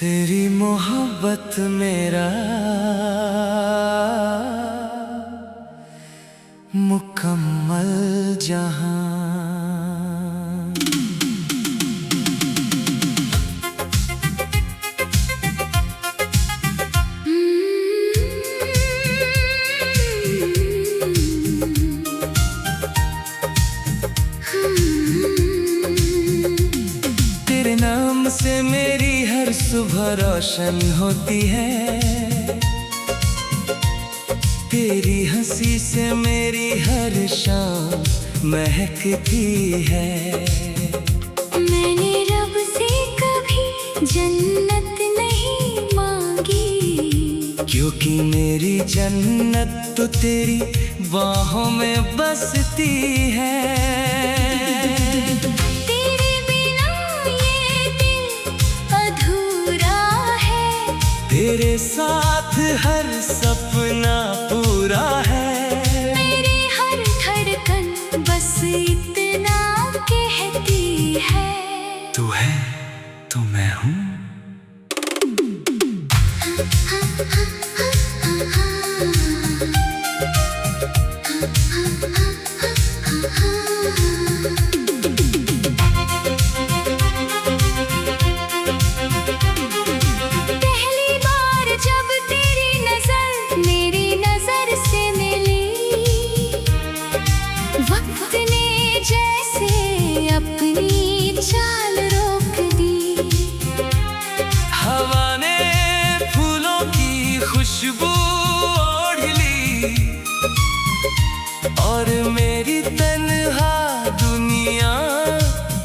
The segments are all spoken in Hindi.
तेरी मोहब्बत मेरा मुकम्मल जहां। तेरे नाम से मेरी हर सुबह रोशन होती है, तेरी हंसी से मेरी हर शाम महकती है। मैंने रब से कभी जन्नत नहीं मांगी, क्योंकि मेरी जन्नत तो तेरी बाहों में बसती है। तेरे बिना ये दिल अधूरा है, तेरे साथ हर सपना पूरा है। मेरी हर धड़कन बस इतना कहती है, तू है तो मैं हूँ। पहली बार जब तेरी नजर मेरी नजर से मिली, वक्त ने जैसे अपनी चाल रोक दी। हवा ने फूलों की खुशबू ओढ़ ली, और मेरी तन्हा दुनिया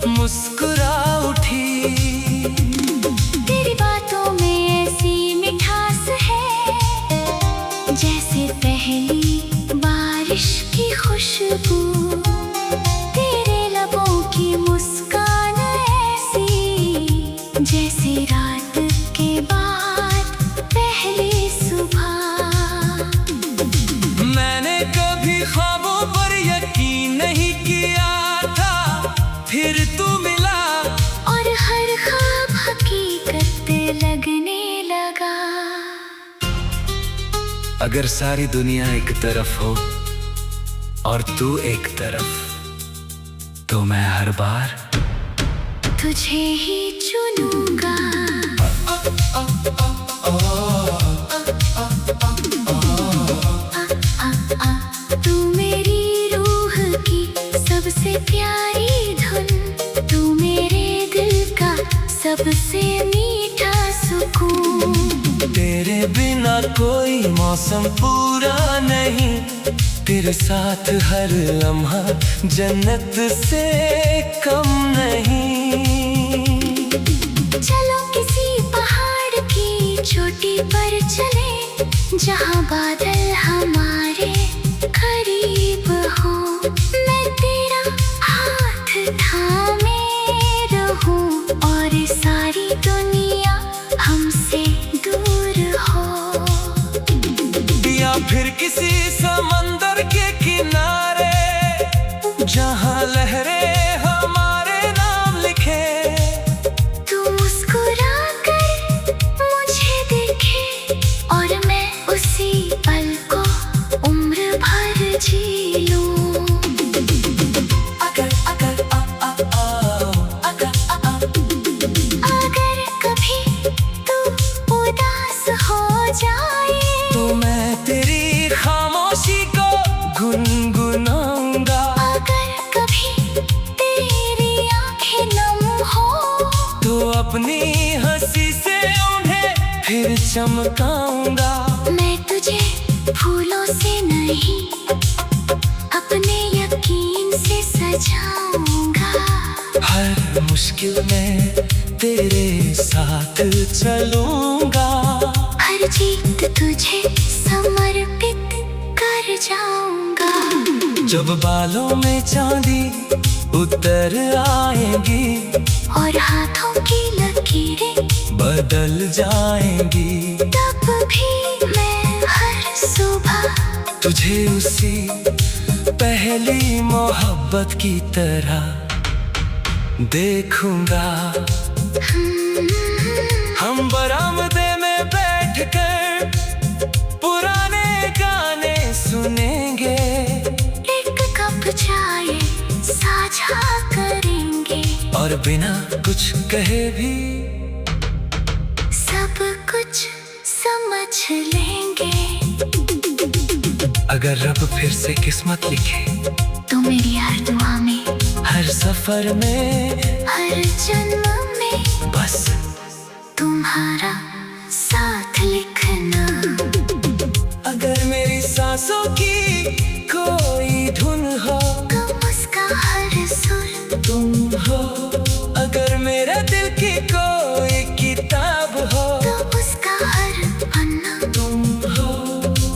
मुस्कुरा उठी। तेरी बातों में ऐसी मिठास है, जैसे पहली बारिश की खुशबू। तेरे लबों की मुस्कान ऐसी, जैसे रात के बाद पहली सुबह। मैंने कभी ख्वाबों पर यकीन नहीं किया था, फिर तू मिला और हर ख्वाब हकीकत लगने लगा। अगर सारी दुनिया एक तरफ हो और तू एक तरफ, तो मैं हर बार तुझे ही चुनूंगा। तू मेरी रूह की सबसे प्यारी धुन, तू मेरे दिल का सबसे मीठा सुकून। तेरे बिना कोई मौसम पूरा नहीं, तेरे साथ हर लम्हा जन्नत से कम नहीं। चलो किसी पहाड़ की चोटी पर चले, जहाँ बादल हमारे करीब हो। मैं तेरा हाथ थामे रहूं, और सारी दुनिया हमसे दूर हो। या फिर किसी समंदर के किनारे, जहाँ लहरें हमारे नाम लिखे। तू मुस्कुरा कर मुझे देखे, और मैं उसी पल को उम्र भर जी लूं। अगर कभी तू उदास हो जाए, तो मैं तेरी खामोशी को गुनगुनाऊंगा। अगर कभी तेरी आंखें नम हो, तो अपनी हंसी से उन्हें फिर चमकाऊंगा। मैं तुझे फूलों से नहीं, अपने यकीन से सजाऊंगा। हर मुश्किल में तेरे साथ चलूंगा। हर जीत तुझे समर्पित कर जाऊंगा। जब बालों में चांदी उतर आएगी, और हाथों की लकीरें बदल जाएंगी, तब भी मैं हर सुबह तुझे उसी पहली मोहब्बत की तरह देखूंगा। हम बरामदे में बैठकर पुराने गाने सुनेंगे, एक कप चाय साझा करेंगे, और बिना कुछ कहे भी सब कुछ समझ लेंगे। अगर रब फिर से किस्मत लिखे तो मेरी हर दुआ में, हर सफर में, हर जन्म में बस तुम्हारा साथ लिखना। अगर मेरी सांसों की कोई धुन हो तो उसका हर सुर तुम हो, अगर मेरे दिल की कोई किताब हो तो उसका हर पन्ना तुम हो,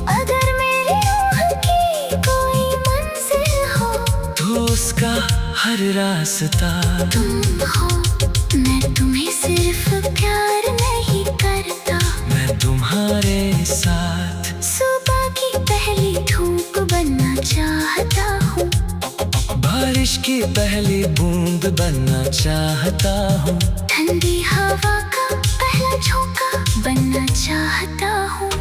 अगर मेरी रूह की कोई मंजिल हो तो उसका हर रास्ता तुम हो। मैं तुम्हें सिर्फ प्यार नहीं करता, मैं तुम्हारे साथ सुबह की पहली धूप बनना चाहता हूँ, बारिश की पहली बूंद बनना चाहता हूँ, ठंडी हवा का पहला झोंका बनना चाहता हूँ,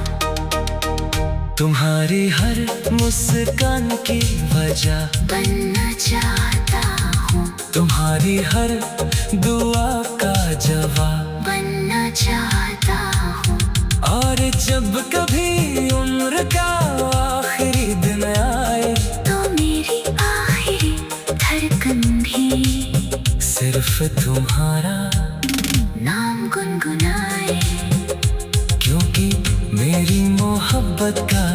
तुम्हारी हर मुस्कान की वजह बनना चाहता हूँ, तुम्हारी हर दुआ का जवाब बनना चाहता हूँ। और जब कभी उम्र का आखिरी दिन आए तो मेरी आखिरी धड़कन भी सिर्फ तुम्हारा नाम गुनगुनाए, क्योंकि मेरी मोहब्बत का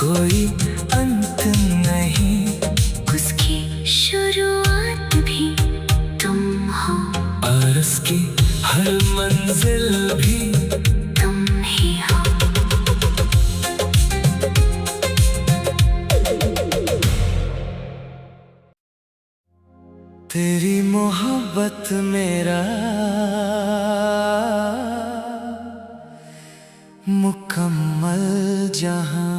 कोई अंत नहीं, उसकी शुरुआत भी तुम हो, और उसकी हर मंजिल भी तुम ही हो। तेरी मोहब्बत मेरा मुकम्मल जहां।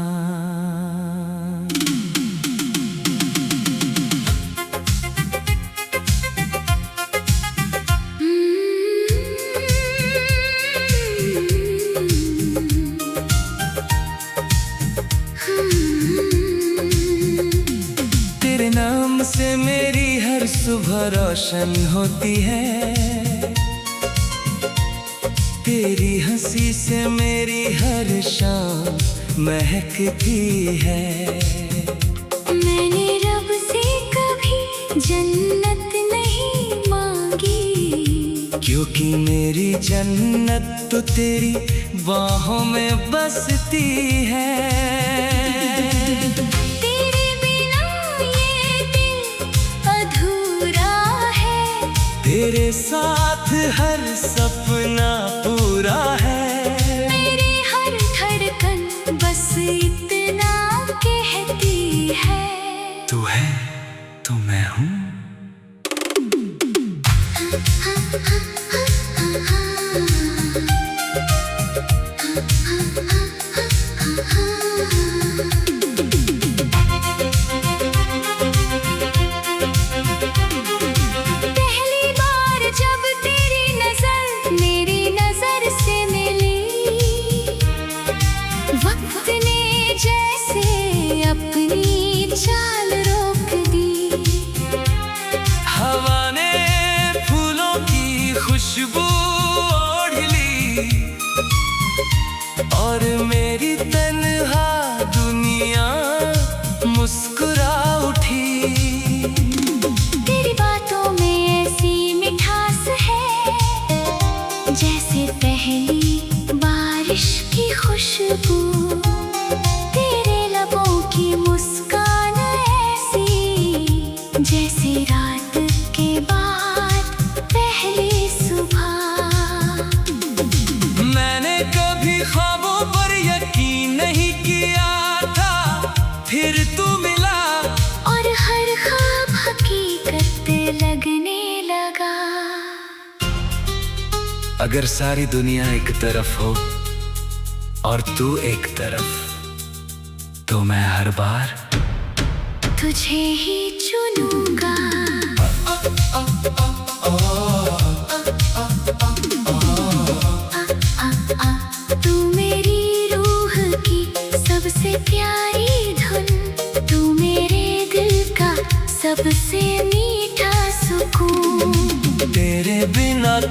तेरे नाम से मेरी हर सुबह रोशन होती है, तेरी हंसी से मेरी हर शाम महकती है। मैंने रब से कभी जन्नत नहीं मांगी, क्योंकि मेरी जन्नत तो तेरी बाहों में बसती है। तेरे बिना ये दिल अधूरा है, तेरे साथ हर सपना पूरा है। मेरी हर धड़कन बस इतना कहती है, तू है तो मैं हूँ। पहली बार जब तेरी नजर मेरी नजर से मिली, वक्त ने जैसे अपनी चाल रोक दी। हवा ने फूलों की खुशबू ओढ़ ली, और मेरी तन्हा दुनिया मुस्कुरा उठी। तेरी बातों में ऐसी मिठास है, जैसे पहली बारिश की खुशबू। तेरे लबों की मुस्कान ऐसी, जैसे रात के बाद पहली सुबह। मैंने कभी ख्वाबों पर यकीन नहीं किया था, फिर तू मिला और हर ख्वाब हकीकत लगने लगा। अगर सारी दुनिया एक तरफ हो और तू एक तरफ, तो मैं हर बार तुझे ही चुनूंगा।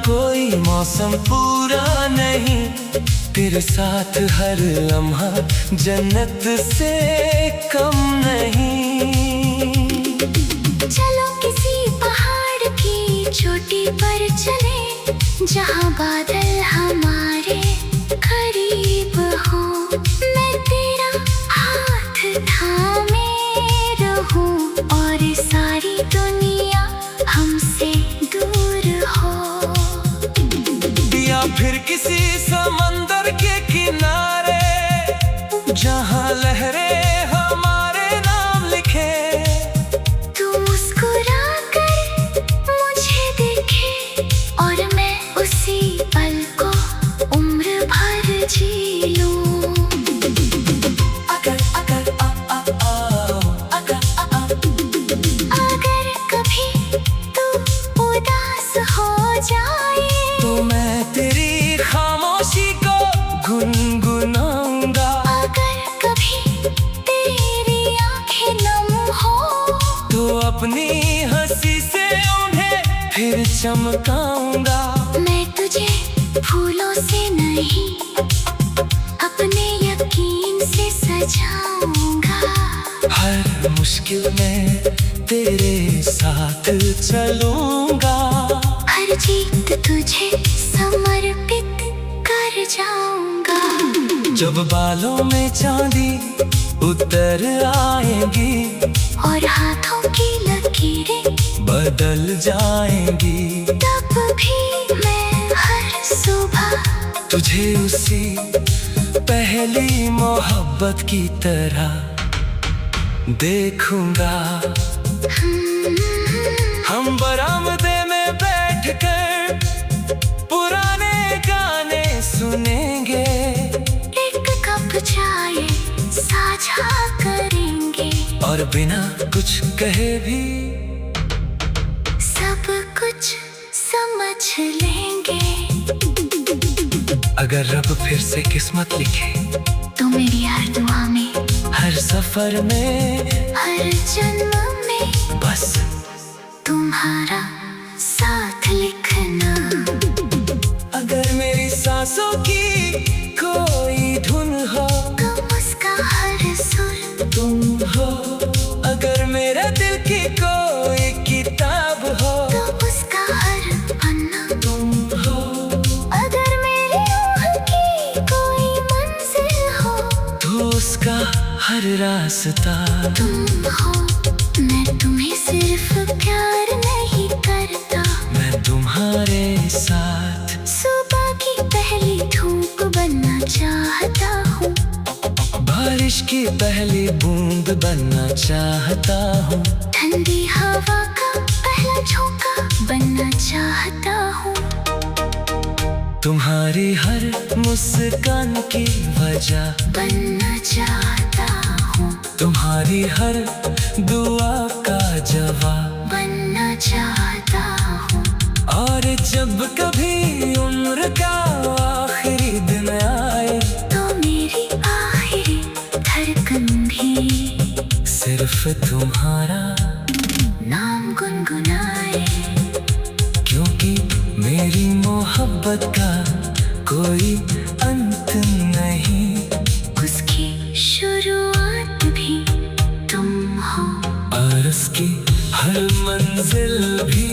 कोई मौसम पूरा नहीं, तेरे साथ हर लम्हा जन्नत से कम नहीं। चलो किसी पहाड़ की चोटी पर चले, जहाँ बादल हमारे करीब हो। मैं तेरा हाथ थामे रहूं और सारी दुनिया हमसे दूर हो। या फिर किसी समंदर के किनारे, जहाँ लहरें हमारे नाम लिखे। तू मुस्कुरा कर मुझे देखे और मैं उसी पल को उम्र भर जी लूं। अगर कभी तू उदास हो जाए, तो मैं तेरी खामोशी को गुनगुनाऊंगा। अगर कभी तेरी आंखें नम हो, तो अपनी हंसी से उन्हें फिर चमकाऊंगा। मैं तुझे फूलों से नहीं, अपने यकीन से सजाऊंगा। हर मुश्किल में तेरे साथ चलूंगा। हर जीत तुझे समर्पित कर जाऊंगा। जब बालों में चांदी उतर आएंगी और हाथों की लकीरें बदल जाएंगी, तब भी मैं हर सुबह तुझे उसी पहली मोहब्बत की तरह देखूंगा। हम बरामदे में बैठकर पुराने गाने सुनेंगे। एक कप चाय साझा करेंगे और बिना कुछ कहे भी सब कुछ समझ लेंगे। अगर रब फिर से किस्मत लिखे, तो मेरी हर दुआ में, हर सफर में, हर जन्म में बस तुम्हारा साथ लिखना। अगर मेरी सांसों की कोई धुन हो, गम उसका हर सुर तुम हो। अगर मेरे दिल की कोई किताब हो, तो उसका हर पन्ना तुम हो। अगर मेरी रूह की कोई मंजिल हो, तो उसका हर रास्ता तुम हो। मैं तुम्हें सिर्फ प्यार नहीं करता, मैं तुम्हारे साथ सुबह की पहली धूप बनना चाहता हूँ, बारिश की पहली बूंद बनना चाहता हूँ, ठंडी हवा का पहला झोंका बनना चाहता हूँ। तुम्हारी हर मुस्कान की वजह बनना चाहता हूँ, तुम्हारी हर दुआ का जवाब बनना चाहता हूँ। और जब कभी उम्र का आखिरी दिन आए, तो मेरी आखिरी धड़कन भी सिर्फ तुम्हारा नाम गुनगुनाए। क्योंकि मेरी मोहब्बत का कोई अंत नहीं, उसकी शुरुआत भी तुम हो और उसकी हर मंजिल भी